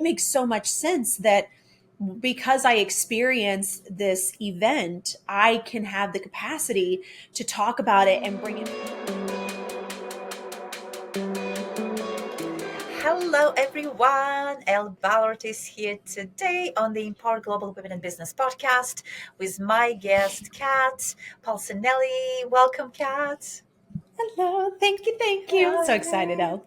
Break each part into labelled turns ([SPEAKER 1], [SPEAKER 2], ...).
[SPEAKER 1] it makes so much sense that because I experienced this event, I can have the capacity to talk about it and bring it.
[SPEAKER 2] Hello, everyone. Elle Ballard is here today on the Empower Global Women in Business podcast with my guest, Kat Polsinelli. Welcome, Kat.
[SPEAKER 1] Hello, thank you, thank you. So excited, Elle.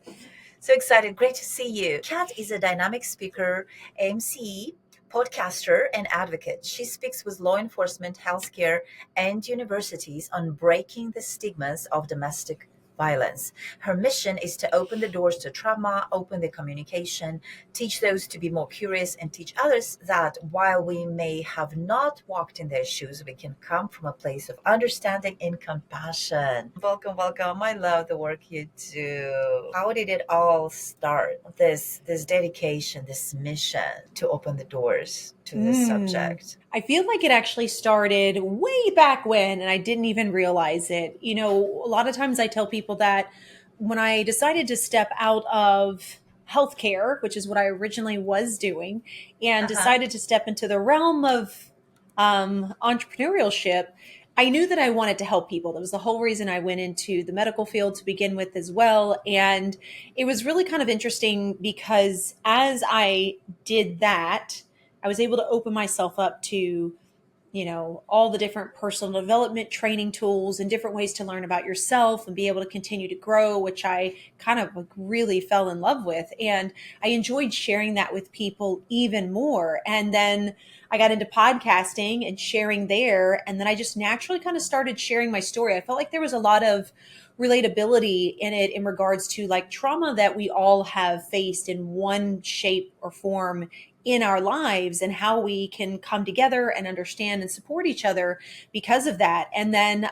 [SPEAKER 2] So excited. Great to see you. Kat is a dynamic speaker, MC, podcaster, and advocate. She speaks with law enforcement, healthcare, and universities on breaking the stigmas of domestic violence. Her mission is to open the doors to trauma, open the communication, teach those to be more curious, and teach others that while we may have not walked in their shoes, we can come from a place of understanding and compassion. Welcome, welcome. I love the work you do. How did it all start? This dedication, this mission to open the doors to this subject.
[SPEAKER 1] I feel like it actually started way back when, and I didn't even realize it. You know, a lot of times I tell people that when I decided to step out of healthcare, which is what I originally was doing, and decided to step into the realm of entrepreneurship, I knew that I wanted to help people. That was the whole reason I went into the medical field to begin with as well. And it was really kind of interesting because as I did that, I was able to open myself up to, you know, all the different personal development training tools and different ways to learn about yourself and be able to continue to grow, which I kind of really fell in love with. And I enjoyed sharing that with people even more. And then I got into podcasting and sharing there. And then I just naturally kind of started sharing my story. I felt like there was a lot of relatability in it in regards to like trauma that we all have faced in one shape or form in our lives and how we can come together and understand and support each other because of that. And then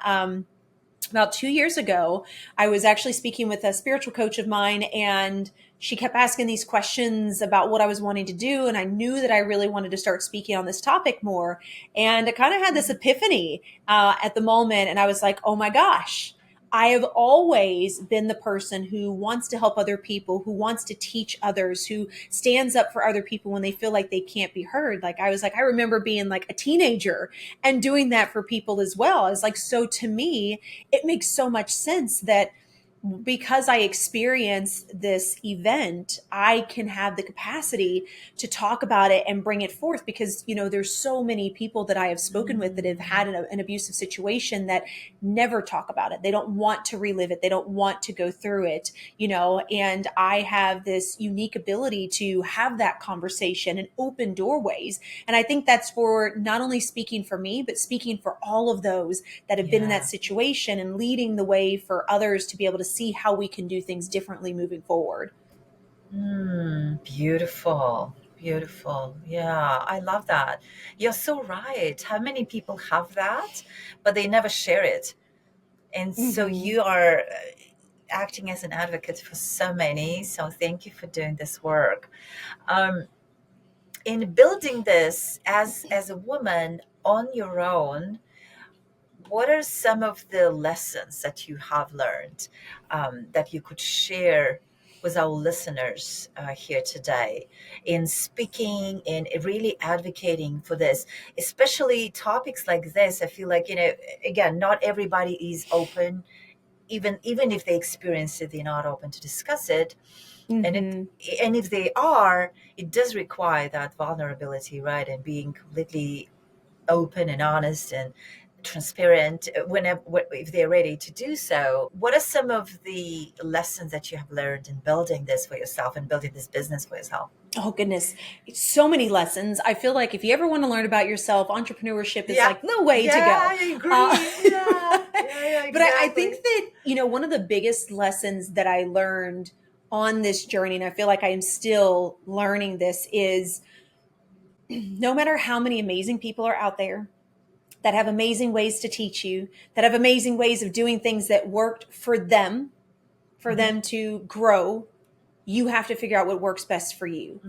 [SPEAKER 1] about 2 years ago, I was actually speaking with a spiritual coach of mine, and she kept asking these questions about what I was wanting to do. And I knew that I really wanted to start speaking on this topic more. And I kind of had this epiphany at the moment. And I was like, oh my gosh, I have always been the person who wants to help other people, who wants to teach others, who stands up for other people when they feel like they can't be heard. Like I remember being like a teenager and doing that for people as well. I was like, so to me, it makes so much sense that because I experienced this event, I can have the capacity to talk about it and bring it forth because, you know, there's so many people that I have spoken with that have had an abusive situation that never talk about it. They don't want to relive it. They don't want to go through it, you know, and I have this unique ability to have that conversation and open doorways. And I think that's for not only speaking for me, but speaking for all of those that have been in that situation and leading the way for others to be able to see how we can do things differently moving forward.
[SPEAKER 2] Beautiful. Beautiful. Yeah, I love that. You're so right. How many people have that, but they never share it? And so you are acting as an advocate for so many. So thank you for doing this work. In building this as a woman on your own, what are some of the lessons that you have learned that you could share with our listeners here today in speaking and really advocating for this, especially topics like this? I feel like, you know, again, not everybody is open. Even if they experience it, they're not open to discuss it. And if they are, it does require that vulnerability, right? And being completely open and honest and transparent whenever if they're ready to do so. What are some of the lessons that you have learned in building this for yourself and building this business for yourself?
[SPEAKER 1] Oh goodness, so many lessons. I feel like if you ever want to learn about yourself, entrepreneurship is like the way to go.
[SPEAKER 2] I agree. Yeah,
[SPEAKER 1] But I think that, you know, one of the biggest lessons that I learned on this journey, and I feel like I am still learning this, is no matter how many amazing people are out there that have amazing ways to teach you, that have amazing ways of doing things that worked for them to grow, you have to figure out what works best for you.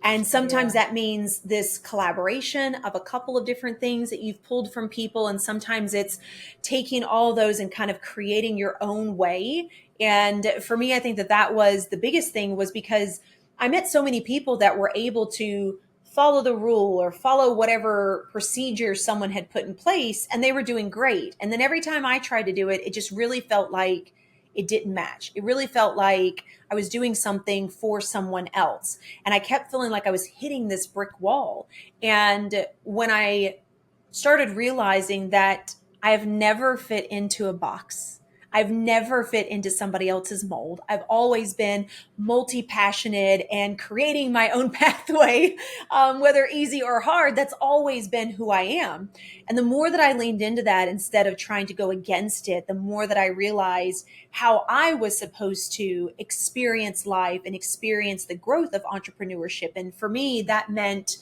[SPEAKER 1] And sometimes that means this collaboration of a couple of different things that you've pulled from people. And sometimes it's taking all those and kind of creating your own way. And for me, I think that was the biggest thing, was because I met so many people that were able to follow the rule or follow whatever procedure someone had put in place, and they were doing great. And then every time I tried to do it, it just really felt like it didn't match. It really felt like I was doing something for someone else. And I kept feeling like I was hitting this brick wall. And when I started realizing that I have never fit into a box. I've never fit into somebody else's mold. I've always been multi passionate and creating my own pathway, whether easy or hard. That's always been who I am. And the more that I leaned into that instead of trying to go against it, the more that I realized how I was supposed to experience life and experience the growth of entrepreneurship. And for me, that meant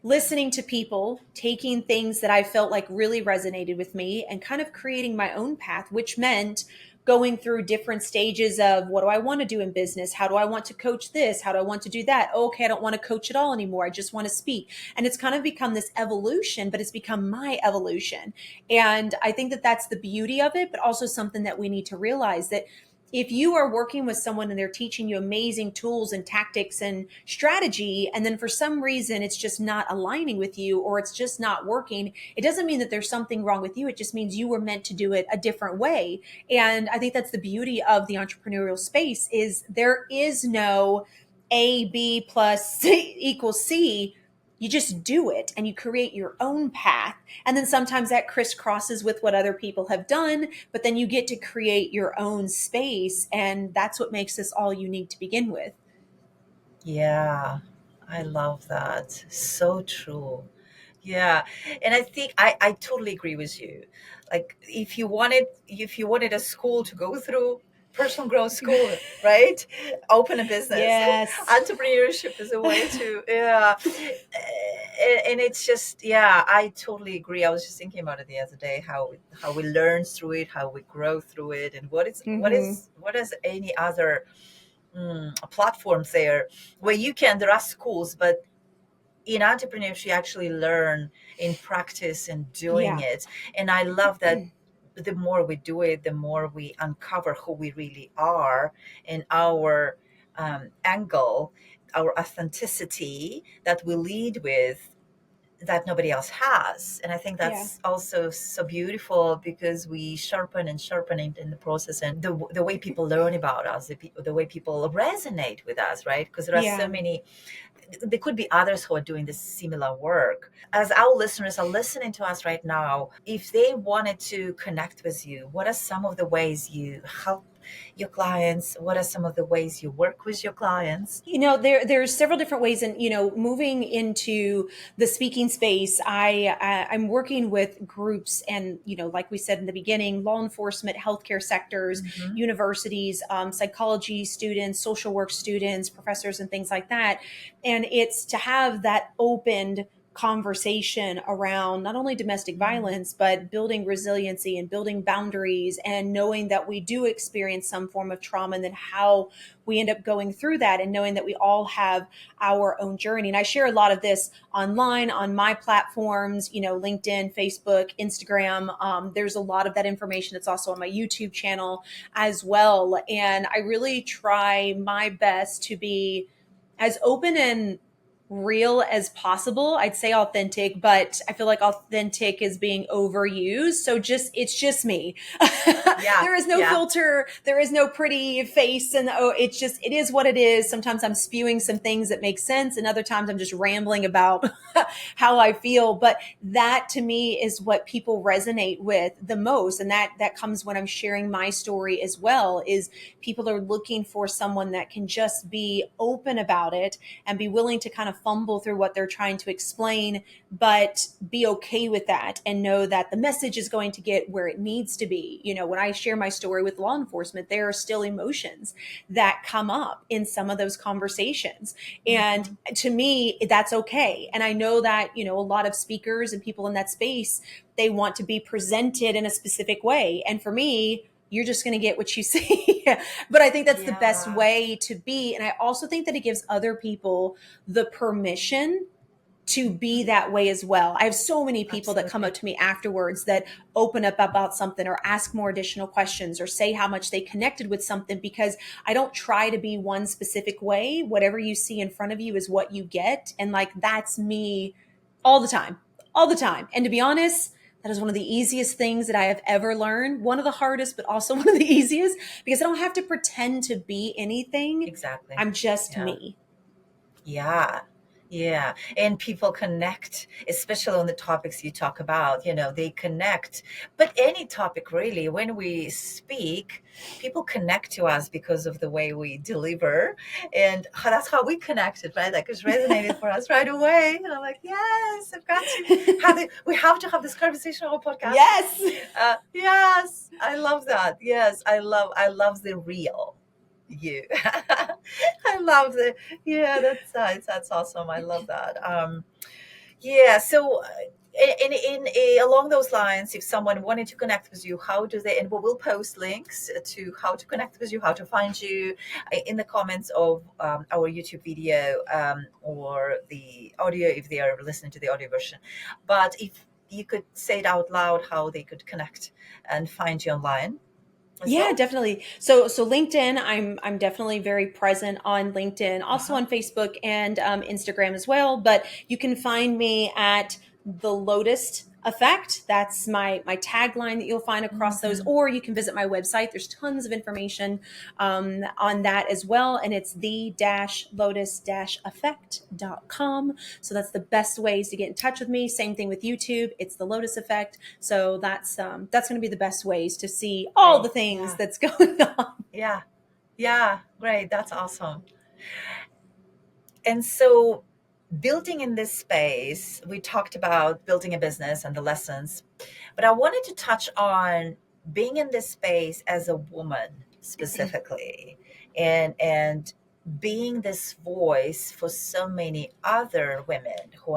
[SPEAKER 1] listening to people, taking things that I felt like really resonated with me and kind of creating my own path, which meant going through different stages of what do I want to do in business? How do I want to coach this? How do I want to do that? Oh, okay, I don't want to coach at all anymore. I just want to speak. And it's kind of become this evolution, but it's become my evolution. And I think that that's the beauty of it, but also something that we need to realize that if you are working with someone and they're teaching you amazing tools and tactics and strategy, and then for some reason it's just not aligning with you or it's just not working, it doesn't mean that there's something wrong with you. It just means you were meant to do it a different way. And I think that's the beauty of the entrepreneurial space is there is no A, B plus C equals C. You just do it and you create your own path. And then sometimes that crisscrosses with what other people have done, but then you get to create your own space. And that's what makes this all unique to begin with.
[SPEAKER 2] Yeah, I love that. So true. Yeah. And I think I totally agree with you. Like if you wanted a school to go through, personal growth school, right? Open a business.
[SPEAKER 1] Yes.
[SPEAKER 2] Entrepreneurship is a way to, yeah. And it's just, yeah, I totally agree. I was just thinking about it the other day, how we learn through it, how we grow through it, and
[SPEAKER 1] Mm-hmm.
[SPEAKER 2] what is any other platforms there where you can, there are schools, but in entrepreneurship you actually learn in practice and doing
[SPEAKER 1] Yeah.
[SPEAKER 2] it. And I love that the more we do it, the more we uncover who we really are and our angle, our authenticity that we lead with, that nobody else has. And I think
[SPEAKER 1] Yeah.
[SPEAKER 2] that's also so beautiful because we sharpen and sharpen it in the process, and the way people learn about us, the way people resonate with us, right? Because there are so
[SPEAKER 1] Yeah.
[SPEAKER 2] many, there could be others who are doing this similar work. As our listeners are listening to us right now, if they wanted to connect with you, what are some of the ways you help your clients? What are some of the ways you work with your clients?
[SPEAKER 1] There's several different ways, and moving into the speaking space, I'm working with groups, and like we said in the beginning, law enforcement, healthcare sectors,
[SPEAKER 2] Hmm.
[SPEAKER 1] universities, psychology students, social work students, professors, and things like that. And it's to have that opened conversation around not only domestic violence, but building resiliency and building boundaries and knowing that we do experience some form of trauma and then how we end up going through that and knowing that we all have our own journey. And I share a lot of this online on my platforms, LinkedIn, Facebook, Instagram. There's a lot of that information that's also on my YouTube channel as well. And I really try my best to be as open and real as possible. I'd say authentic, but I feel like authentic is being overused. So it's just me.
[SPEAKER 2] Yeah,
[SPEAKER 1] There is no
[SPEAKER 2] yeah.
[SPEAKER 1] filter. There is no pretty face. And it is what it is. Sometimes I'm spewing some things that make sense. And other times I'm just rambling about how I feel. But that to me is what people resonate with the most. And that comes when I'm sharing my story as well, is people are looking for someone that can just be open about it and be willing to kind of fumble through what they're trying to explain, but be okay with that and know that the message is going to get where it needs to be. When I share my story with law enforcement, there are still emotions that come up in some of those conversations. And
[SPEAKER 2] Hmm.
[SPEAKER 1] to me, that's okay. And I know that, a lot of speakers and people in that space, they want to be presented in a specific way. And for me, you're just going to get what you see. But I think that's the best
[SPEAKER 2] Yeah.
[SPEAKER 1] way to be. And I also think that it gives other people the permission to be that way as well. I have so many people that come up
[SPEAKER 2] Absolutely.
[SPEAKER 1] to me afterwards that open up about something or ask more additional questions or say how much they connected with something, because I don't try to be one specific way. Whatever you see in front of you is what you get. And like, that's me all the time, all the time. And to be honest, that is one of the easiest things that I have ever learned. One of the hardest, but also one of the easiest, because I don't have to pretend to be anything.
[SPEAKER 2] Exactly.
[SPEAKER 1] I'm just
[SPEAKER 2] Yeah.
[SPEAKER 1] me.
[SPEAKER 2] Yeah. Yeah. And people connect, especially on the topics you talk about, they connect. But any topic really, when we speak, people connect to us because of the way we deliver. And that's how we connected, right? Like it's resonated for us right away. And I'm like, yes, I've got to have it. We have to have this conversation on our podcast.
[SPEAKER 1] Yes.
[SPEAKER 2] Yes. I love that. Yes. I love the real you. I love the yeah, that's awesome. I love that. Yeah. So, along those lines, if someone wanted to connect with you, how do they? And we'll post links to how to connect with you, how to find you, in the comments of our YouTube video, or the audio if they are listening to the audio version. But if you could say it out loud, how they could connect and find you online as
[SPEAKER 1] Yeah,
[SPEAKER 2] well.
[SPEAKER 1] definitely. So LinkedIn, I'm definitely very present on LinkedIn,
[SPEAKER 2] Uh
[SPEAKER 1] also
[SPEAKER 2] huh.
[SPEAKER 1] on Facebook and Instagram as well. But you can find me at the Lotus Effect. That's my tagline that you'll find across those.
[SPEAKER 2] Hmm.
[SPEAKER 1] Or you can visit my website. There's tons of information on that as well, and it's the lotus effect.com. So that's the best ways to get in touch with me. Same thing with YouTube. It's the Lotus Effect. So that's going to be the best ways to see all the
[SPEAKER 2] Great.
[SPEAKER 1] things
[SPEAKER 2] Yeah.
[SPEAKER 1] that's going on.
[SPEAKER 2] Yeah. Yeah. Great. That's awesome. And so, building in this space, we talked about building a business and the lessons, but I wanted to touch on being in this space as a woman specifically, and being this voice for so many other women who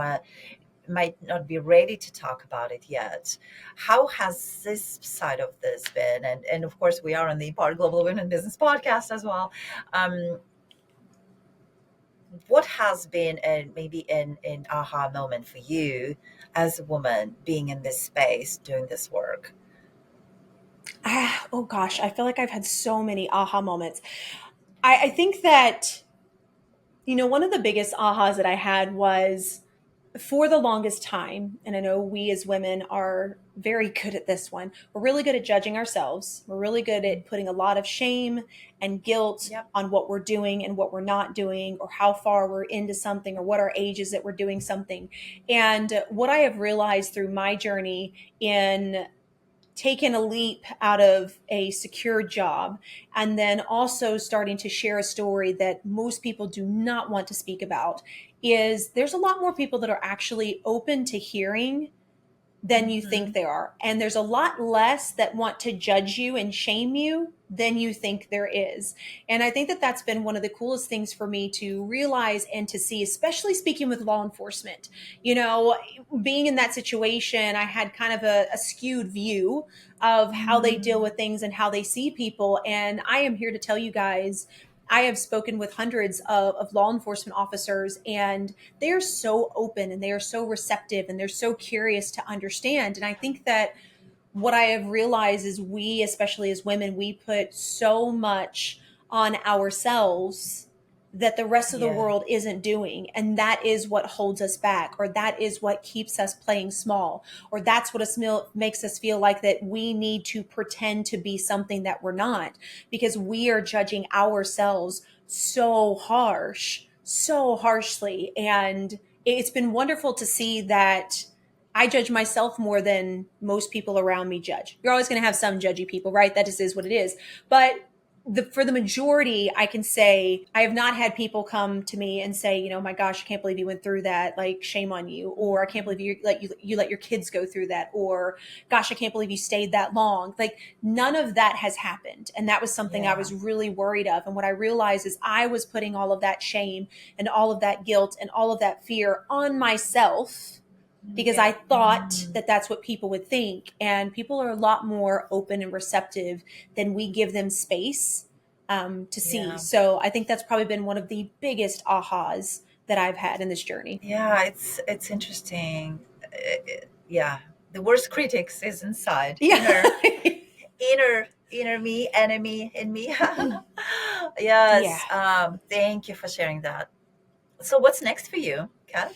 [SPEAKER 2] might not be ready to talk about it yet. How has this side of this been? And of course, we are on the Part Global Women Business podcast as well. Um, what has been maybe an aha moment for you as a woman being in this space doing this work?
[SPEAKER 1] Oh gosh, I feel like I've had so many aha moments. I think that, one of the biggest ahas that I had was, for the longest time, and I know we as women are very good at this one, we're really good at judging ourselves. We're really good
[SPEAKER 2] Mm.
[SPEAKER 1] at putting a lot of shame and guilt
[SPEAKER 2] Yep.
[SPEAKER 1] on what we're doing and what we're not doing, or how far we're into something, or what our age is that we're doing something. And what I have realized through my journey in taken a leap out of a secure job, and then also starting to share a story that most people do not want to speak about, is there's a lot more people that are actually open to hearing than you think
[SPEAKER 2] Hmm.
[SPEAKER 1] there are. And there's a lot less that want to judge you and shame you than you think there is. And I think that that's been one of the coolest things for me to realize and to see, especially speaking with law enforcement. Being in that situation, I had kind of a skewed view of how they deal
[SPEAKER 2] Mm.
[SPEAKER 1] with things and how they see people. And I am here to tell you guys, I have spoken with hundreds of law enforcement officers, and they are so open and they are so receptive and they're so curious to understand. And I think that what I have realized is, we, especially as women, we put so much on ourselves that the rest of the
[SPEAKER 2] Yeah.
[SPEAKER 1] world isn't doing. And that is what holds us back, or that is what keeps us playing small, or that's what makes us feel like that we need to pretend to be something that we're not, because we are judging ourselves so harshly. And it's been wonderful to see that I judge myself more than most people around me judge. You're always going to have some judgy people, right? That just is what it is. But for the majority, I can say I have not had people come to me and say, my gosh, I can't believe you went through that. Like, shame on you. Or I can't believe you let your kids go through that. Or gosh, I can't believe you stayed that long. Like, none of that has happened. And that was something I
[SPEAKER 2] Yeah.
[SPEAKER 1] was really worried of. And what I realized is I was putting all of that shame and all of that guilt and all of that fear on myself, because I
[SPEAKER 2] Yeah.
[SPEAKER 1] thought
[SPEAKER 2] Mm.
[SPEAKER 1] that that's what people would think. And people are a lot more open and receptive than we give them space to see.
[SPEAKER 2] Yeah.
[SPEAKER 1] So I think that's probably been one of the biggest ahas that I've had in this journey.
[SPEAKER 2] Yeah, it's interesting. Yeah, the worst critics is inside,
[SPEAKER 1] Yeah.
[SPEAKER 2] inner me, enemy in me.
[SPEAKER 1] Yeah.
[SPEAKER 2] Yes. Thank you for sharing that. So, what's next for you, Kat?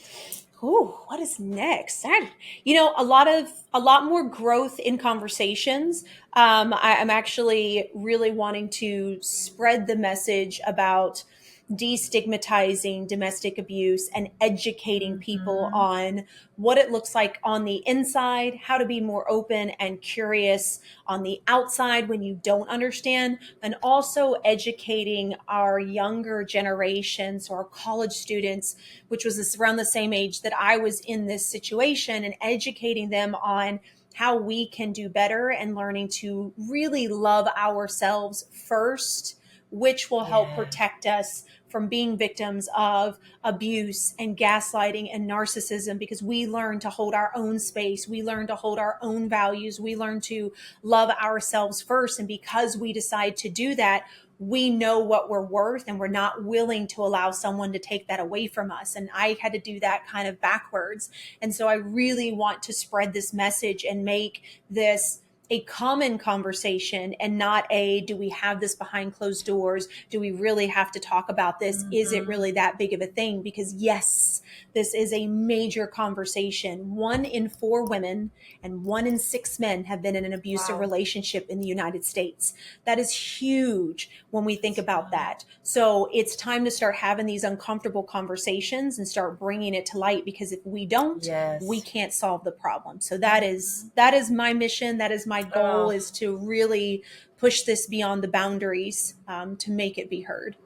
[SPEAKER 1] Ooh, what is next? A lot more growth in conversations. I'm actually really wanting to spread the message about destigmatizing domestic abuse and educating people
[SPEAKER 2] Mm-hmm.
[SPEAKER 1] on what it looks like on the inside, how to be more open and curious on the outside when you don't understand, and also educating our younger generations, so our college students, which was around the same age that I was in this situation, and educating them on how we can do better and learning to really love ourselves first, which will help
[SPEAKER 2] Yeah.
[SPEAKER 1] protect us from being victims of abuse and gaslighting and narcissism, because we learn to hold our own space. We learn to hold our own values. We learn to love ourselves first. And because we decide to do that, we know what we're worth, and we're not willing to allow someone to take that away from us. And I had to do that kind of backwards. And so I really want to spread this message and make this a common conversation, and not a, do we have this behind closed doors? Do we really have to talk about this? Is it
[SPEAKER 2] Mm-hmm.
[SPEAKER 1] really that big of a thing? Because yes, this is a major conversation. 1 in 4 women and 1 in 6 men have been in an abusive
[SPEAKER 2] Wow.
[SPEAKER 1] relationship in the United States. That is huge when we think
[SPEAKER 2] That's
[SPEAKER 1] about
[SPEAKER 2] right.
[SPEAKER 1] that. So it's time to start having these uncomfortable conversations and start bringing it to light, because if we don't, we
[SPEAKER 2] Yes.
[SPEAKER 1] can't solve the problem. So
[SPEAKER 2] Mm-hmm.
[SPEAKER 1] that is my mission. That is my goal,
[SPEAKER 2] Oh,
[SPEAKER 1] is to really push this beyond the boundaries, to make it be heard.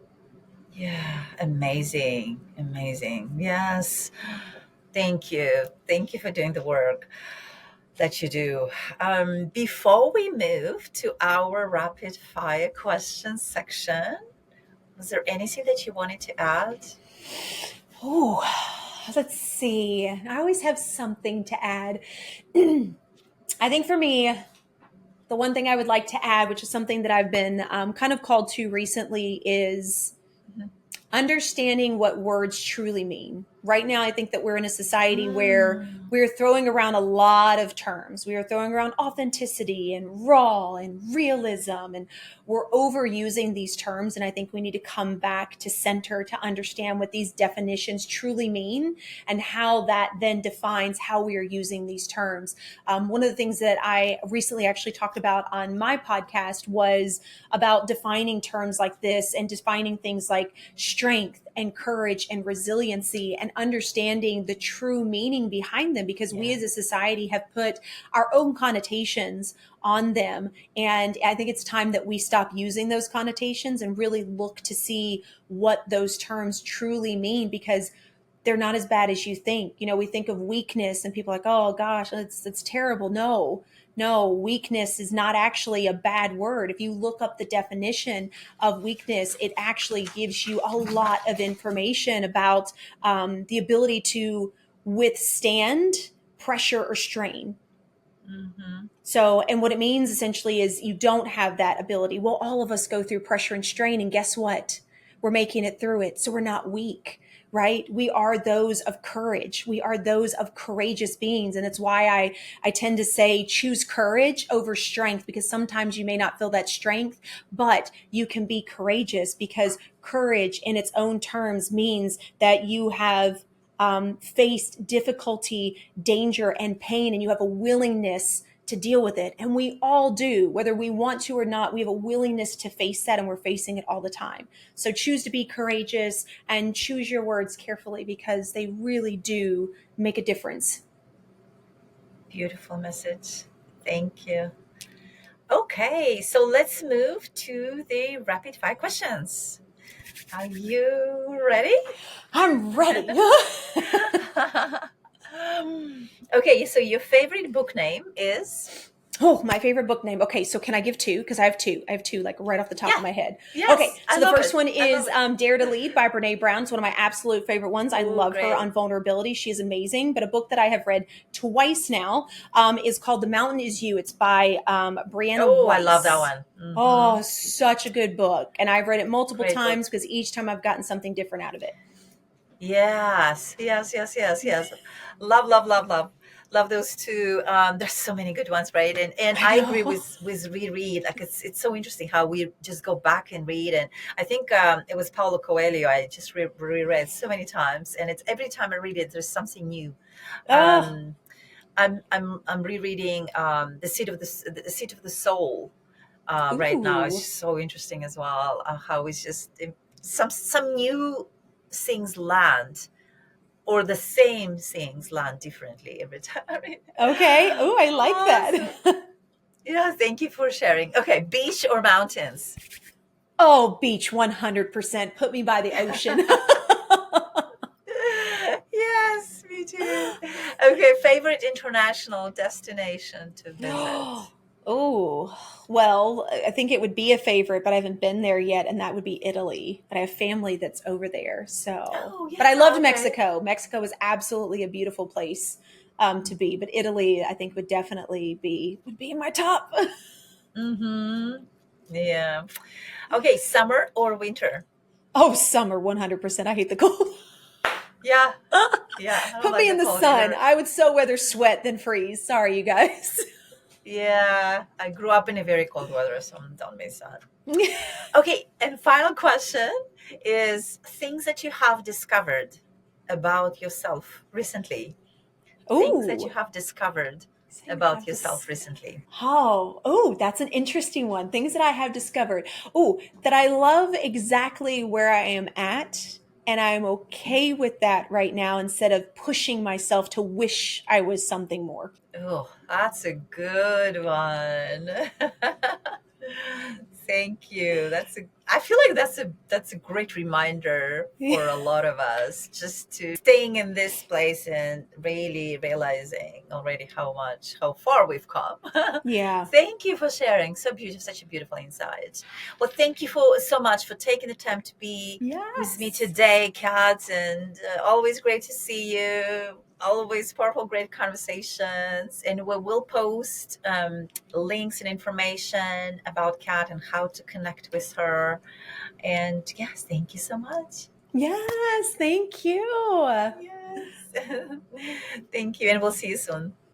[SPEAKER 2] yeah. Amazing. Amazing. Yes. Thank you. Thank you for doing the work that you do. Before we move to our rapid fire questions section, was there anything that you wanted to add?
[SPEAKER 1] Oh, let's see. I always have something to add. I think for me, the one thing I would like to add, which is something that I've been kind of called to recently, is
[SPEAKER 2] Mhm.
[SPEAKER 1] understanding what words truly mean. Right now, I think that we're in a society where
[SPEAKER 2] Mm,
[SPEAKER 1] we're throwing around a lot of terms. We are throwing around authenticity and raw and realism, and we're overusing these terms. And I think we need to come back to center to understand what these definitions truly mean, and how that then defines how we are using these terms. One of the things that I recently actually talked about on my podcast was about defining terms like this, and defining things like strength and courage and resiliency, and understanding the true meaning behind them, because we
[SPEAKER 2] yeah.
[SPEAKER 1] as a society have put our own connotations on them. And I think it's time that we stop using those connotations and really look to see what those terms truly mean, because they're not as bad as you think. We think of weakness and people are like, oh gosh, it's terrible. No, no, weakness is not actually a bad word. If you look up the definition of weakness, it actually gives you a lot of information about the ability to withstand pressure or strain.
[SPEAKER 2] Hmm.
[SPEAKER 1] So, and what it means essentially is you don't have that ability. Well, all of us go through pressure and strain, and guess what? We're making it through it. So we're not weak, right? We are those of courage. We are those of courageous beings. And it's why I tend to say choose courage over strength, because sometimes you may not feel that strength, but you can be courageous, because courage in its own terms means that you have faced difficulty, danger, and pain, and you have a willingness to deal with it. And we all do, whether we want to or not. We have a willingness to face that, and we're facing it all the time. So choose to be courageous, and choose your words carefully, because they really do make a difference.
[SPEAKER 2] Beautiful message. Thank you. Okay, so let's move to the rapid fire questions. Are you ready?
[SPEAKER 1] I'm ready.
[SPEAKER 2] Okay, so your favorite book name is?
[SPEAKER 1] Oh, my favorite book name. Okay, so can I give two? Because I have two. I have two, like right off the top
[SPEAKER 2] Yeah,
[SPEAKER 1] of my head. Okay,
[SPEAKER 2] yes, I
[SPEAKER 1] so the
[SPEAKER 2] love
[SPEAKER 1] first
[SPEAKER 2] it.
[SPEAKER 1] one
[SPEAKER 2] I love
[SPEAKER 1] is
[SPEAKER 2] it.
[SPEAKER 1] Dare to Lead by Brene Brown. It's one of my absolute favorite ones. I
[SPEAKER 2] Oh,
[SPEAKER 1] love her
[SPEAKER 2] great.
[SPEAKER 1] on vulnerability. She is amazing. But a book that I have read twice now is called The Mountain Is You. It's by Brianna
[SPEAKER 2] Oh, I love that
[SPEAKER 1] Weiss.
[SPEAKER 2] one.
[SPEAKER 1] Oh,
[SPEAKER 2] Mm-hmm.
[SPEAKER 1] such a good book. And I've read it multiple
[SPEAKER 2] Great book.
[SPEAKER 1] times, because each time I've gotten something different out of it.
[SPEAKER 2] Yes, yes, yes, yes, yes. Love, love, love, love, love those two. There's so many good ones, right? And
[SPEAKER 1] I
[SPEAKER 2] I agree
[SPEAKER 1] know.
[SPEAKER 2] with reread. Like it's so interesting how we just go back and read. And I think it was Paulo Coelho. I just reread so many times, and it's every time I read it, there's something new.
[SPEAKER 1] Oh,
[SPEAKER 2] Um, I'm rereading the Seat of the Soul right now. It's
[SPEAKER 1] ooh.
[SPEAKER 2] so interesting as well. How it's just some new things land, or the same things land differently every time.
[SPEAKER 1] Okay. Oh, I like
[SPEAKER 2] Awesome.
[SPEAKER 1] that.
[SPEAKER 2] Yeah, thank you for sharing. Okay, beach or mountains?
[SPEAKER 1] Oh, beach 100%. Put me by the ocean.
[SPEAKER 2] Yes, me too. Okay, favorite international destination to visit?
[SPEAKER 1] Oh, well, I think it would be a favorite, but I haven't been there yet, and that would be Italy. But I have family that's over there, so.
[SPEAKER 2] Oh,
[SPEAKER 1] But I
[SPEAKER 2] yeah,
[SPEAKER 1] loved
[SPEAKER 2] okay.
[SPEAKER 1] Mexico. Mexico was absolutely a beautiful place to be, but Italy, I think, would definitely be in my top.
[SPEAKER 2] Mm-hmm. Yeah. Okay, summer or winter?
[SPEAKER 1] Oh, summer 100%. I hate the cold.
[SPEAKER 2] Yeah, yeah. I don't
[SPEAKER 1] Put me
[SPEAKER 2] like
[SPEAKER 1] in
[SPEAKER 2] the
[SPEAKER 1] the
[SPEAKER 2] cold
[SPEAKER 1] sun.
[SPEAKER 2] either.
[SPEAKER 1] I would so rather sweat than freeze. Sorry, you guys.
[SPEAKER 2] Yeah, I grew up in a very cold weather, so don't miss that. Okay, and final question is things that you have discovered about yourself recently. Things that you
[SPEAKER 1] Ooh,
[SPEAKER 2] have discovered
[SPEAKER 1] things
[SPEAKER 2] about
[SPEAKER 1] I've
[SPEAKER 2] yourself
[SPEAKER 1] discovered.
[SPEAKER 2] recently.
[SPEAKER 1] Oh, that's an interesting one. Things that I have discovered. Oh, that I love exactly where I am at, and I'm okay with that right now instead of pushing myself to wish I was something more.
[SPEAKER 2] Oh, that's a good one. Thank you. I feel like that's a great reminder for a lot of us, just to staying in this place and really realizing already how far we've come.
[SPEAKER 1] Yeah.
[SPEAKER 2] Thank you for sharing so beautiful, such a beautiful insight. Well, thank you for so much for taking the time to be with me
[SPEAKER 1] Yes.
[SPEAKER 2] today, Kat, and always great to see you. Always powerful, great conversations, and we will post links and information about Kat and how to connect with her. And yes, thank you so much.
[SPEAKER 1] Yes. Thank you.
[SPEAKER 2] Yes. Thank you, and we'll see you soon.